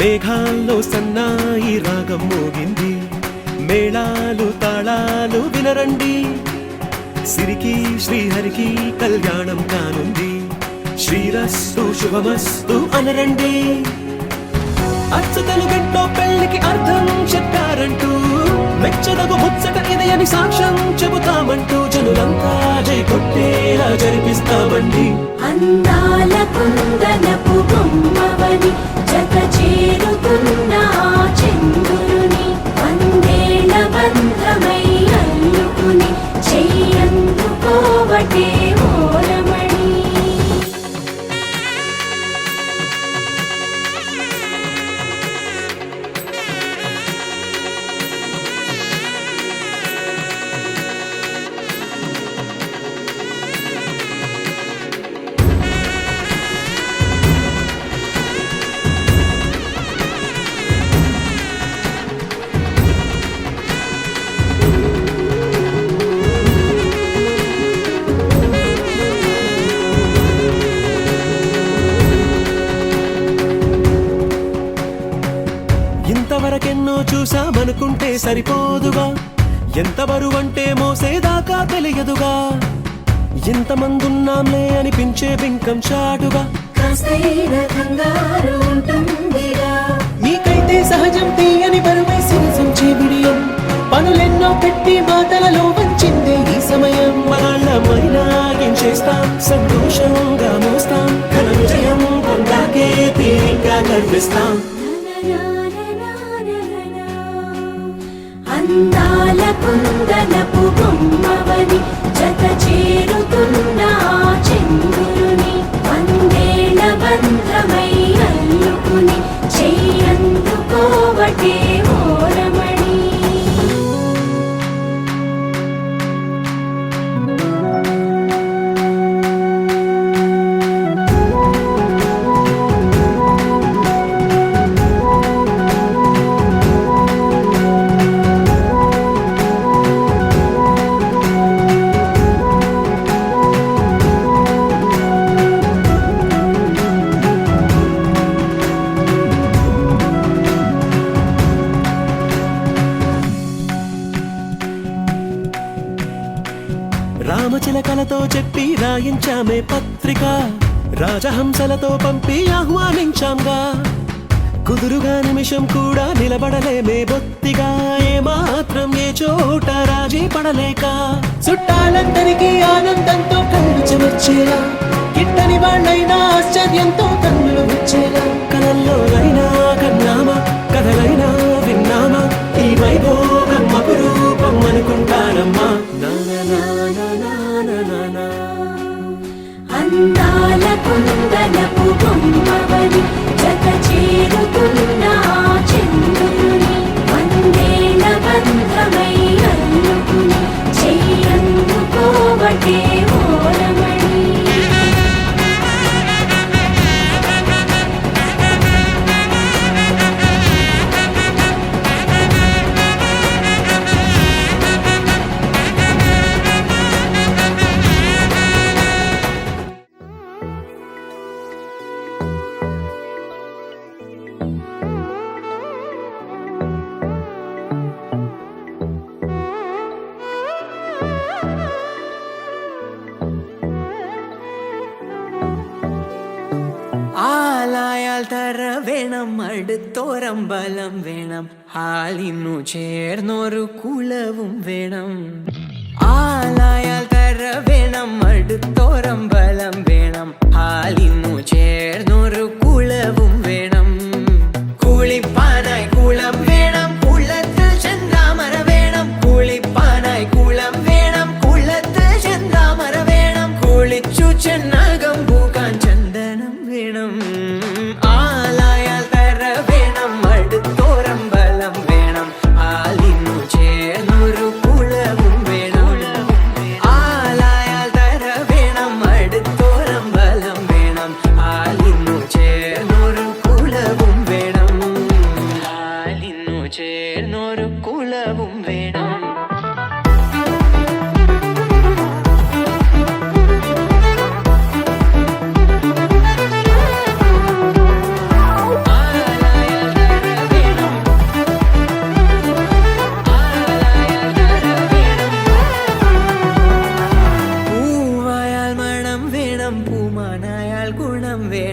మేఘాల్లో సన్నాయి రాగం మోగింది, మేళాలు తాళాలు వినరండి, సిరికి శ్రీహరికి కళ్యాణం కానుంది, శ్రీరస్తు శుభమస్తు అనరండి. అచ్చతలు గంటో పెళ్లికి అర్థం చెప్పారంటూ, మెచ్చదగు ముచ్చట ఇది అని సాక్ష్యం చెబుతామంటూ, జనులంతా జై కొట్టేలా జరిపిస్తామండి. అందాల కుందనపు బొమ్మవని జత చేరుతున్న చంద్రుని, వందేళ్ల బంధమై అల్లుకుని చెయ్యందుకోవటే ఓరమణి. ఇంతవరకెన్నో చూసామనుకుంటే సరిపోదుగా, ఎంత బరువంటే మోసేదాకా తెలియదుగా, ఇంతమందున్నాంలే అనిపించే బింకం చాటుగా, కాస్తైన కంగారు ఉంటుందిగా. మీకైతే సహజం తీయని బరువే సిరసంచే బిడియం, పనులెన్నో పెట్టి మాటలలో వంచిందే ఈ సమయం. మనాళ్ళమైనా ఏం చేస్తాం, సంతోషంగా మోస్తాం, ఘన విజయం పొందాకే తీరిగ్గా కనిపిస్తాం. అందాల కుందనపు బొమ్మవని జత చేరుతున్న చంద్రుని, వందేళ్ల బంధమై అల్లుకుని చెయ్యందుకోవటే ఓరమణి. రామచిలకలతో చెప్పి రాయించామే పత్రిక, రాజహంసలతో పంపి ఆహ్వానించాంగా, కుదురుగా నిమిషం కూడా నిలబడలేమే బొత్తిగా, ఏమాత్రం ఏ చోట రాజీ పడలేక, చుట్టాలందరికీ ఆనందంతో కళ్ళు చెమర్చేలా, గిట్టని వాళ్ళైనా ఆశ్చర్యంతో కన్నులు వచ్చేలా, కలల్లోనైనా కన్నామా, కథలైనా విన్నామా, ఈ వైభోగం అపురూపం అనుకుంటానమ్మా. అందాల కుందనపు బొమ్మవని జత చేరుతున్న చంద్రుని, వందేళ్ల బంధమై అల్లుకుని చెయ్యందుకోవటే ఓరమణి. ആലായാൽ തര വേണം, അടുത്തോരമ്പലം വേണം, ഹാലിന്നു ചേർന്നൊരു കുളവും വേണം. ആലായാൽ തര വേണം, അടുത്തോരമ്പലം വേണം, ഹാലിന്നു ചേർന്നൊരു കുളവും വേണം. കുളിപ്പാനായി കുളം വേണം, കുളത്തിൽ ചെന്താമര വേണം, കുളിപ്പാനായി കുളം വേണം, കുളത്തിൽ ചെന്താമര വേണം, കുളിച്ചു ചെന്നകം പൂക്കാൻ ചന്ദനം വേണം. ആലായാൽ തര വേണം, അടുത്തോരമ്പലം വേണം, ഹാലിന്നു ചേർന്നൊരു കുളവും വേണം. ആലായാൽ തര വേണം, അടുത്തോരമ്പലം വേണം, ഹാലിന്നു ചേർന്നൊരു കുളവും വേണം, ഹാലിന്നു ചേർന്നൊരു കുളവും വേണം.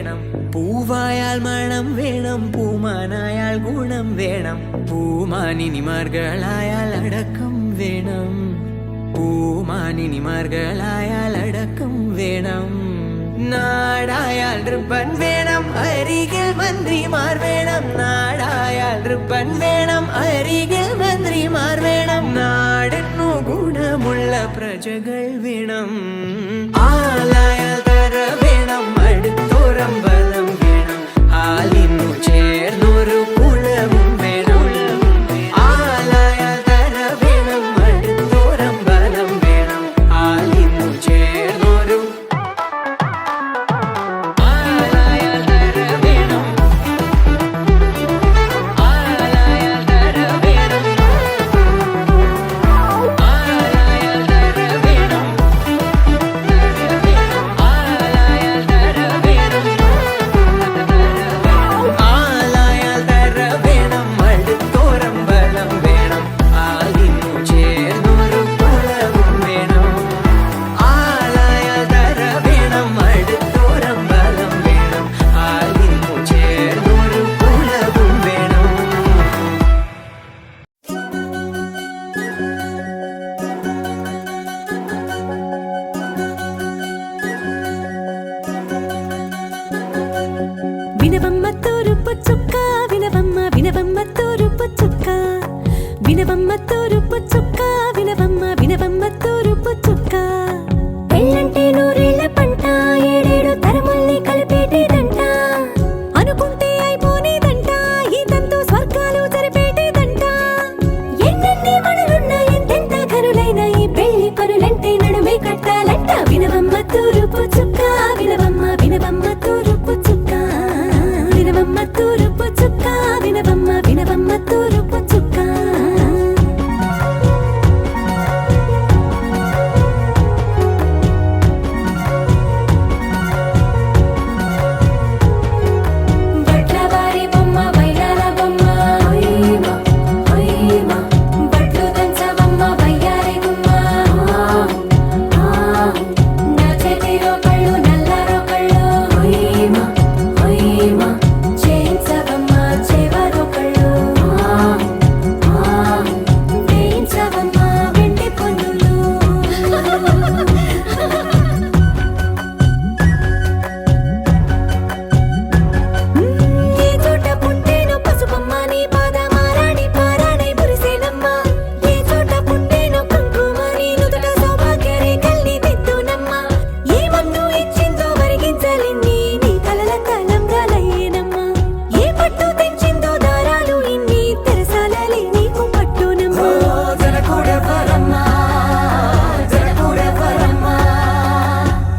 വേണം പൂവായാൽ മണം വേണം പൂമാനായാൽ ഗുണം വേണം പൂമാനിനിമാർകളായാൽ അടക്കം വേണം പൂമാനിനിമാർകളായാൽ അടക്കം വേണം നാടായാൽ നൃപ്പൻ വേണം അരികിൽ മന്ത്രിമാർ വേണം നാടായാൽ നൃപ്പൻ വേണം അരികിൽ മന്ത്രിമാർ വേണം നാടിനു ഗുണമുള്ള പ്രജകൾ വേണം ആലായാൽ തര വേണം അടുത്തോരമ്പലം വേണം ആലിനു ചേർന്നൊരു കുളവും വേണം ആലായാൽ തര വേണം അടുത്തോരമ്പലം വേണം ആലിനു ചേർന്നൊരു ആലായാൽ തര വേണം ആലായാൽ തര വേണം ആലായാൽ തര വേണം ആലായാൽ തര വേണം ആലായാൽ തര വേണം അടുത്തോരമ്പലം വേണം ആലിനു ചേർന്നൊരു കുളവും വേണം ആലായാൽ തര വേണം അടുത്തോരമ്പലം വേണം ആലിനു ചേർന്നൊരു കുളവും വേണം వినవమ్మ తూరుపు చుక్క వినవమ్మ వినవమ్మ తూరుపు చుక్క వినవమ్మ తూరుపు చుక్క వినవమ్మ వినవమ్మ తూరుపు చుక్క పెళ్ళంటే నూరేళ్ల పంట ఏడేడు తరముల్ని కలిపేటేదంట అనుకుంటే అయిపోనేదంట ఈ తంతు స్వర్గాలు జరిపేటేదంట ఎన్నెన్ని మనులున్న ఎంతెంత కనులైన ఈ పెళ్లి పనులంటే నడుమే కట్టాలంట వినవమ్మ తూరుపు చుక్క వినవమ్మ వినవమ్మ తూరుపు చుక్క వినవమ్మ తూరుపు చుక్క వినవమ్మ వినవమ్మ తూరుపు చుక్క బట్లవారి బొమ్మ వైరాల బొమ్మ ఓయమా ఓయమా బట్లు దంచవమ్మ వయ్యారి గుమ్మ నా చేతిలో కళ్ళు నల్లారో కళ్ళు ఓయమా ఓయమా చేయించవమ్మ చేవరో కళ్ళు వేయించవమ్మ వెండి పొన్నులు ఏ చోట పుట్టేనో పసుపమ్మ నీ పాదమారాణి పారాణి మురిసేనమ్మ ఏ చోట పుట్టేనో కుంకుమ నీ నుదుట సౌభాగ్య రేఖల్ని దిద్దునమ్మ ఏ మందు ఇచ్చిందో వరిగించలిన్ని నీ కలల తలంబ్రాలయ్యేనమ్మ ఏ పట్టు తెంచిందో దారాలు ఇన్ని తెరసాలలే నీకు పట్టునమ్మ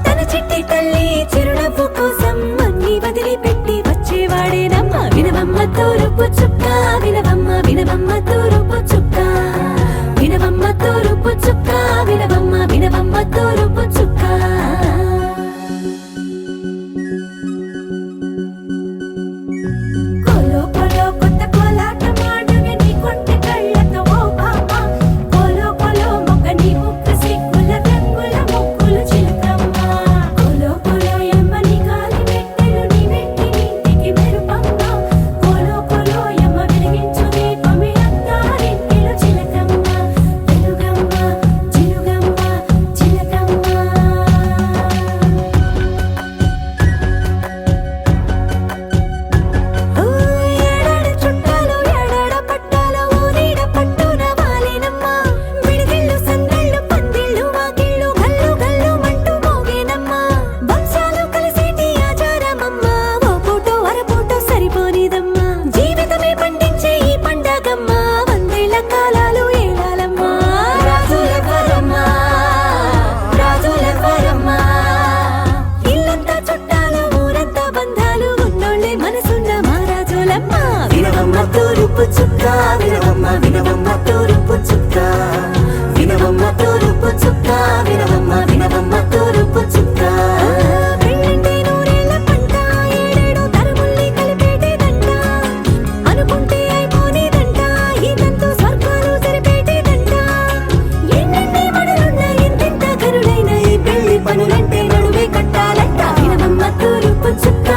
తన చిట్టి తల్లి చిరునవ్వు కోసం అన్ని వదిలిపెట్టి వచ్చేవాడేనమ్మ వినవమ్మ తూరుపు చుక్క వినవమ్మ వినవమ్మ తూరుపు చుక్క వినవమ్మ తూరుపు చుక్క వినవమ్మ వినవమ్మ తూరుపు చుక్క కోలో కోలో కొత్త కోలాటం ఆడవే నీ కొంటె కళ్ళతో ఓ బామ్మ కోలో కోలో మొక్క నీ ముక్కు సిగ్గుల రంగుల ముక్కులు చిలకమ్మ కోలో కోలో యమ్మ నీ కాలి మెట్టెలు నీ వెంటి నింటికి మెరుపమ్మ కోలో కోలో యమ్మ వెలిగించు దీపమే అత్తారింటిలో చిలకమ్మ వెలుగమ్మ చిలుగమ్మ చిలకమ్మ ఏడాడ చుట్టాలు ఏడాడ పట్టాలు ఊరీడ పట్టున వాలేనమ్మ విడిదిళ్ళు సందళ్ళు పందిళ్ళు వాకిళ్ళు గల్లు గల్లు మంటూ మోగేనమ్మ వంశాలు కలిసేటి ఆచారమమ్మ ఓ పూటో అరపూటో సరిపోనిదమ్మ జీవితమే పండించే ఈ పండగమ్మ వందేళ్ల కాలాలు ఏలాలమ్మ రాజులెవ్వరమ్మ రాజులెవ్వరమ్మ ఇల్లంతా చుట్టాలు ఊరంతా బంధాలు ఉన్నోళ్ళే మనసున్న మహారాజులమ్మ వినవమ్మ తూరుపు చుక్క వినవమ్మ వినవమ్మ తూరుపు చుక్క వినవమ్మ తూరుపు చుక్క వినవమ్మ వినవమ్మ తూరుపు చుక్క పెళ్ళంటే నూరేళ్ల పంట ఏడేడు తరముల్ని కలిపేటేదంట అనుకుంటే అయిపోనేదంట ఈ తంతు స్వర్గాలు జరిపేటేదంట ఎన్నెన్ని మనులున్న ఎంతెంత కరుడైన ఈ పెళ్లి పనులంటే నడువే కట్టాలంట వినవమ్మ తూరుపు చుక్క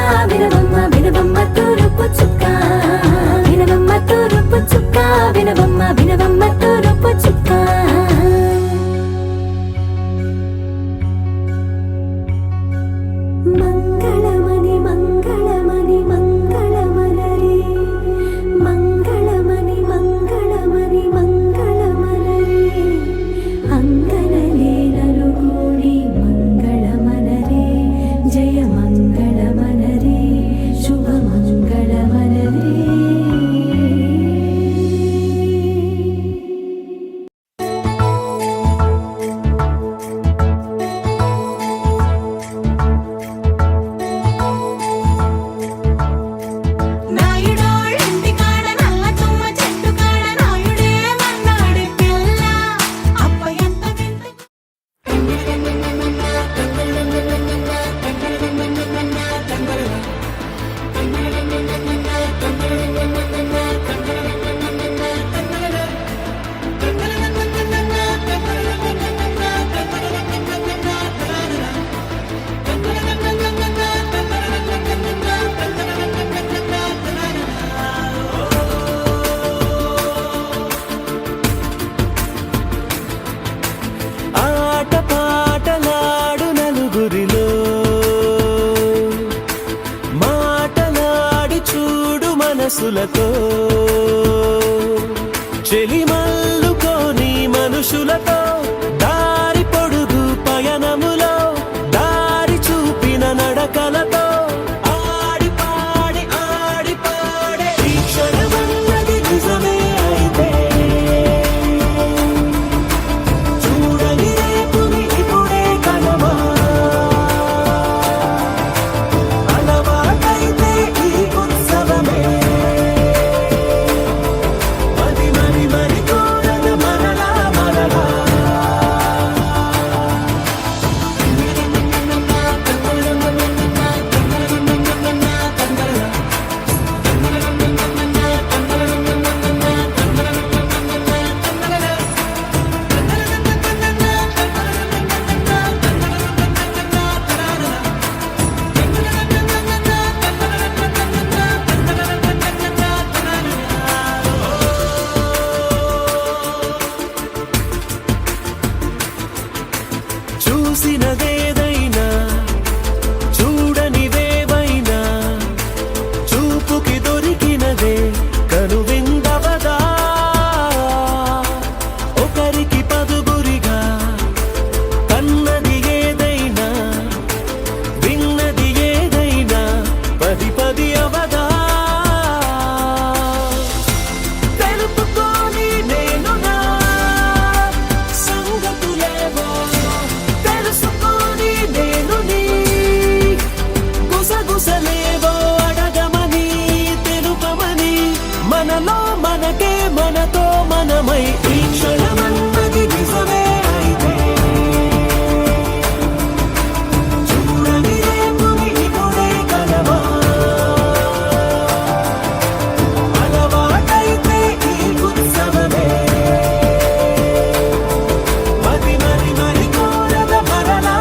చూడు మనసులతో చెలిమల్లుకోని మనుషులతో దారి పొడుగు పయనములో దారి చూపిన నడకలతో ఆడి పాడే ఈ క్షణమన్నది నిజమే అయితే చూడని రేపుని ఇప్పుడే కలవా అలవాటైతే ఈ ఉత్సవమే మరి కోరద మరలా చూసినదేదైనా చూడనివేవైనా చూపుకి దొరికినదే కనువిందవదా ఒకరికి పదుగురిగా కన్నది ఏదైనా విన్నది ఏదైనా పది అవదా తెలుపుకోని నేను నా సంగతులేవో తెలుసుకొని నేను నీ గుసగుసలేవో అడగమని తెలుపమని మనలో మనకే మనతో మనమై ఈ క్షణమన్నది నిజమే అయితే చూడని రేపుని ఇప్పుడే కలవా అలవాటైతే ఈ ఉత్సవమే మరి కోరద మరలా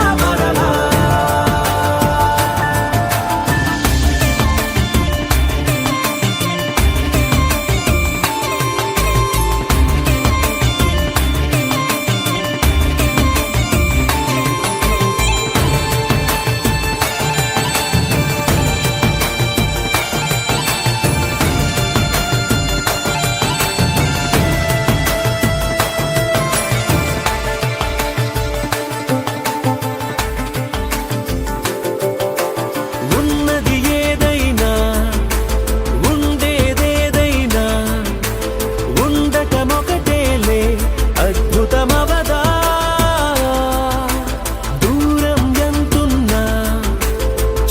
ఉన్నది ఏదైనా ఉండేదేదైనా ఉండటమొకటేలే అద్భుతమవదా దూరం ఎంతున్నా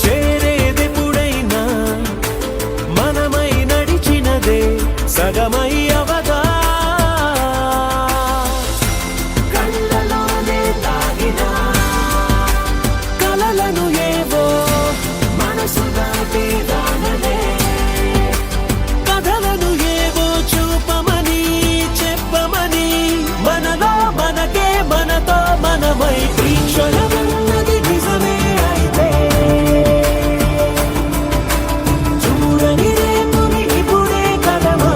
చేరేదెప్పుడైనా మనమై నడిచినదే సగమై అవదా కళ్ళలోనే తాగినా కలలను ఏవో మనసు దాటి రానలే కథలను ఏవో చూపమని చెప్పమని మనలో మనకే మనతో మనమై ఈ క్షణమన్నది నిజమే అయితే చూడని రేపుని ఇప్పుడే కలవా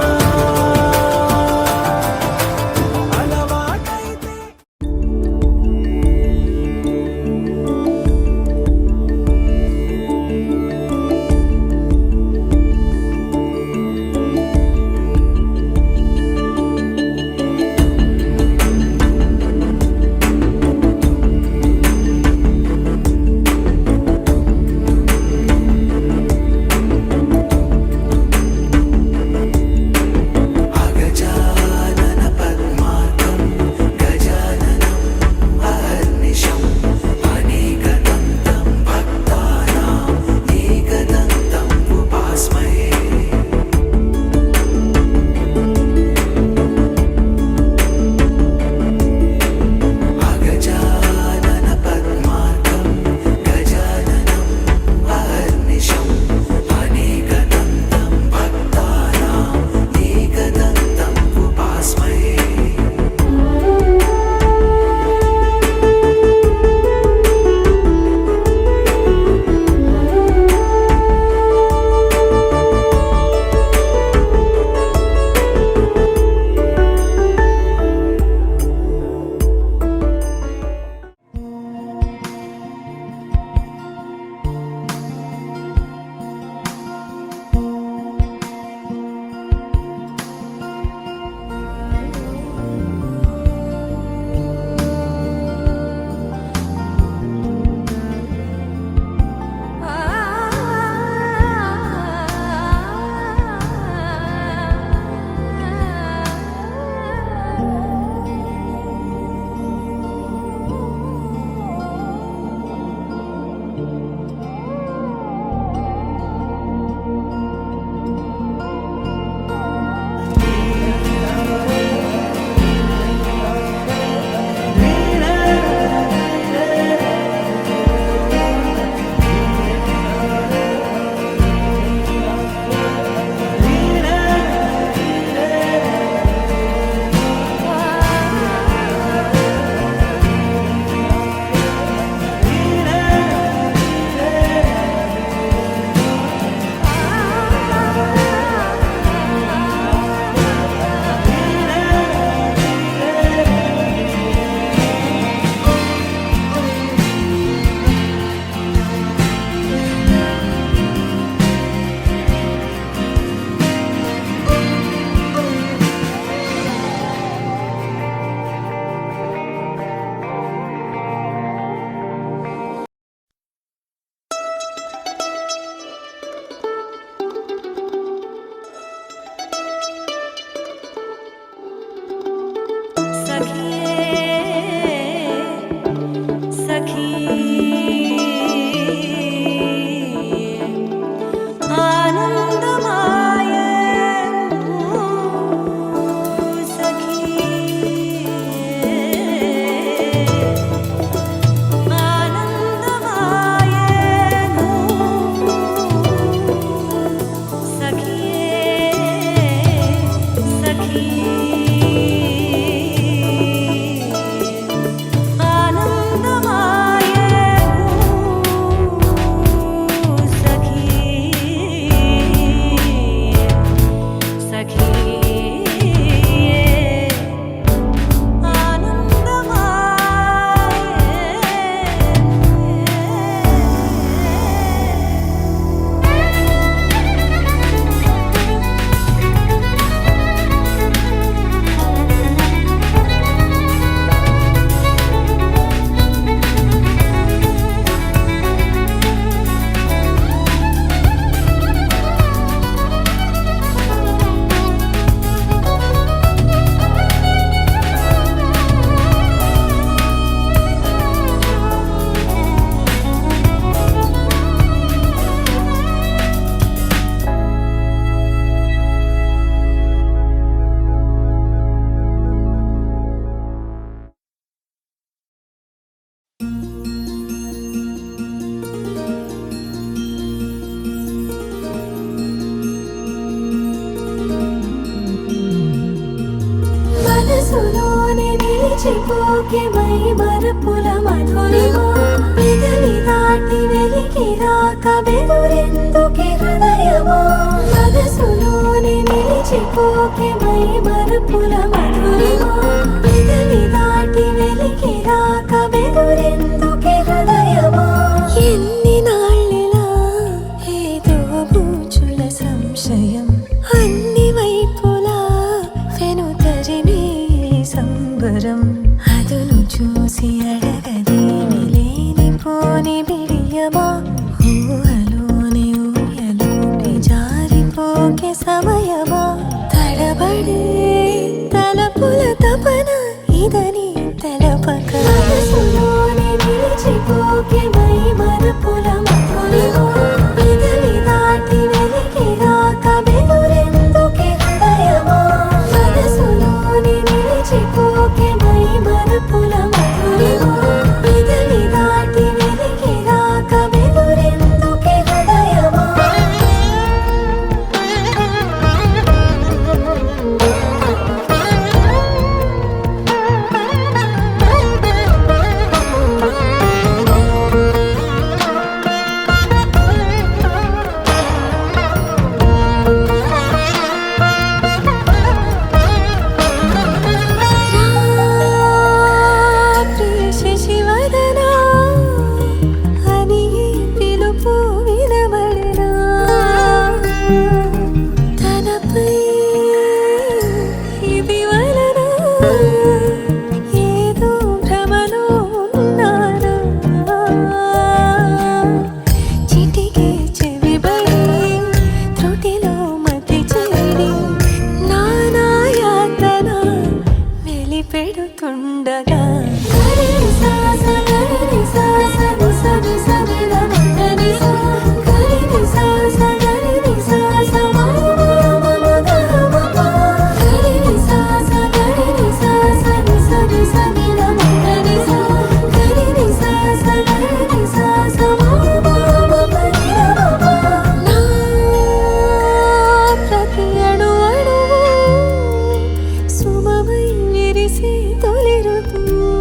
మరిచిపోకే మై మరపుల మధురిమా పెదవి దాటి వెలికి రాక బెదురెందుకే హృదయమా మనసులోనే నిలిచిపోకే మై మరపుల మధురిమా పెదవి దాటి వెలికి రాక బెదురెందుకే హృదయమా ఎన్ని నాళ్ళిలా ఏదో బూచుల సంశయం అన్ని వైపులా వెనుతరిమే సంబరం అదును చూసి అడగదేమి లేనిపోని బిడియమా ఊహలోని ఊయలోకి జారిపోకే సమయమా తడబడే తలపుల తపన ఇదని తెలపక మనసులోనే నిలిచిపోకే మై మరపుల మధురిమా పెదవి దాటి వెలికి రాక బెదురెందుకే హృదయమా మనసులోనే నిలిచిపోకే మై మరపుల మధురిమా పెదవి దాటి వెలికి రాక బెదురెందుకే హృదయమా శశివదనా అని పిలుపు వినబడనా తనపై ఇది వలన ఏదో భ్రమలో ఉన్నానా చిటికే చెవిబడి త్రుటిలో మతి చెడి నానాయాతన వెలిపెడుతుండగా ప్రతి అణు అణువు సుమమై విరిసి తొలి ఋతువు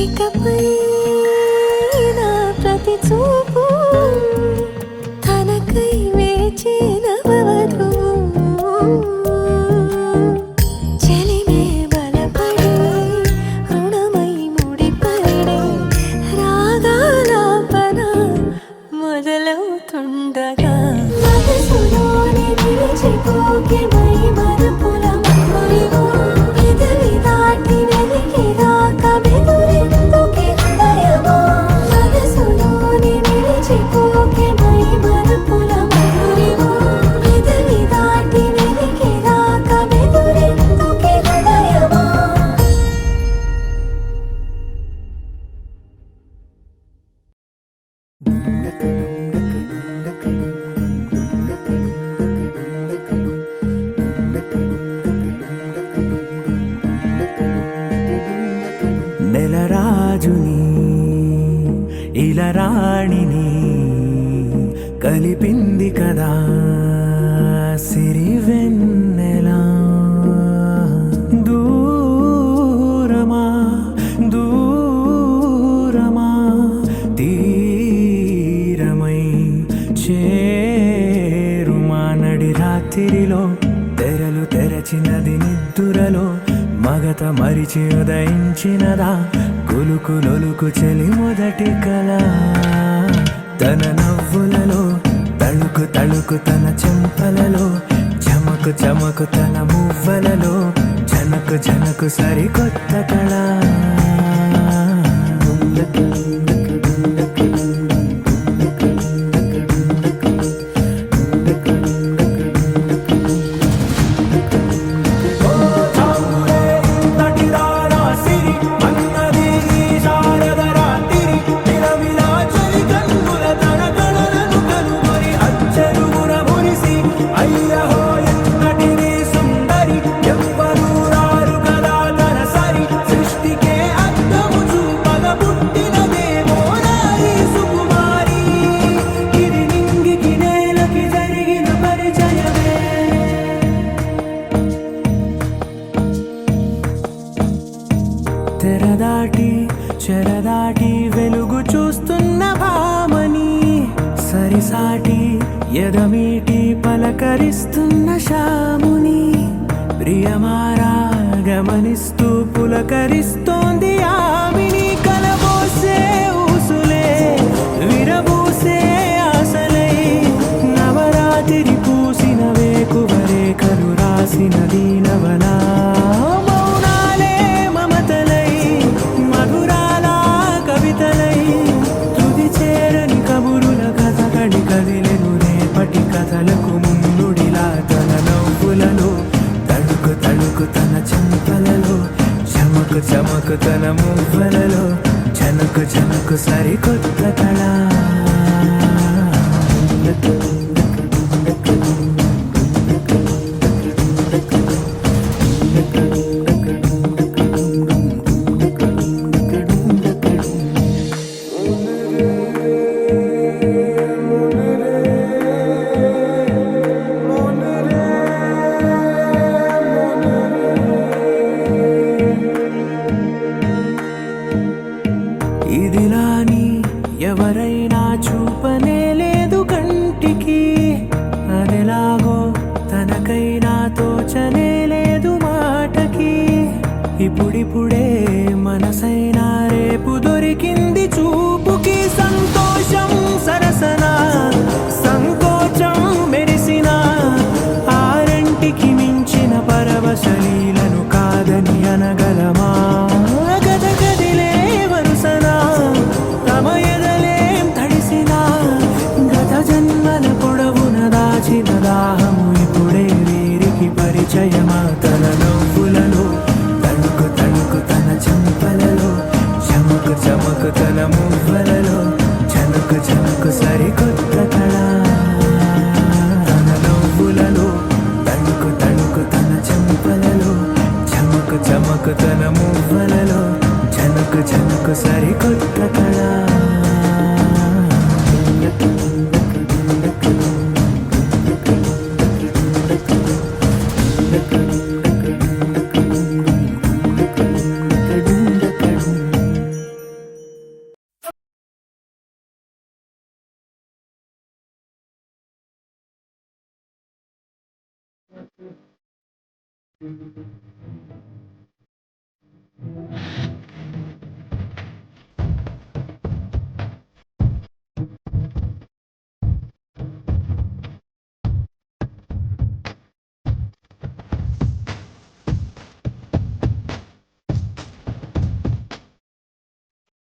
ఇకపై నా ప్రతి చూపు తనకై వేచి నవవధువు చెలిమే బలపడి రుణమై ముడిపడి రాగాలాపన మొదలవుతుండగా మనసులోనే నిలిచిపోకే మై మరపుల మధురిమా పెదవి దాటి వెలికి రాక బెదురెందుకే హృదయమా మనసులోనే నిలిచిపోకే మై మరపుల మధురిమా పెదవి దాటి వెలికి రాక బెదురెందుకే హృదయమా నెలరాజుని ఇలరాణిని కలిపింది కదా సిరివెన్నెలా దూరమా దూరమా తీరమై చేరుమా నడి రాత్రిలో తెరలు తెరచినది నిద్దురలో మగత మరిచి ఉదయించినదా కులుకులొలుకు చెలి మొదటి కళ తన నవ్వులలో తళుకు తళుకు తన చెంపలలో చమకు చమకు తన మువ్వలలో జనకు జనకు సరికొత్త కళ సృష్టికే అర్థము చూపగ పుట్టినదేమో నా ఈ సుఖ దాటి ఎదమీటి పలకరిస్తున్న శాముని ప్రియమారా గమనిస్తూ పులకరిస్తోంది ఆవిని కలబోసే ఊసులే విరబూసే ఆశలై నవరాత్రి పూసిన వేకువరే కలు రాసిన దీనవనా మౌనాలే మమతలై మధురాల కవితలై తుది చేరని కబురుల కథ కడి కదిలెను రేపటి కథలకు ముందుడిలా తన నవ్వులలో తడుకు తడుకు తన చెంపలలో చమకు చమకు తన మువ్వలలో చనకు చనకు సరికొత్త కళ ఇదిలాని ఎవరైనా చూపనే లేదు కంటికి అదెలాగో తనకైనా తోచనే లేదు మాటకి ఇప్పుడిప్పుడే మనసైనా రేపు దొరికింది చూపుకి సంతోషం సరసన సంకోచం మెరిసిన ఆరంటికి మించిన పరవశలీలను కాదని అనగలమా గద గదిలే వరుసనా తమ ఎదలేం తడిసినా గత జన్మల పొడవున దాచిన దాహము ఇప్పుడే వీరికి పరిచయమా తన నవ్వులలో తణుకు తణుకు తన చెంపలలో చమకు చమకు తన మువ్వలలో చనుకు చనుకు సరికొత్త కళ తన నవ్వులలో తణుకు తణుకు తన చెంపలలో చమకు చమకు తన మువ్వలలో చనుకు చనుకు సరికొత్త కళ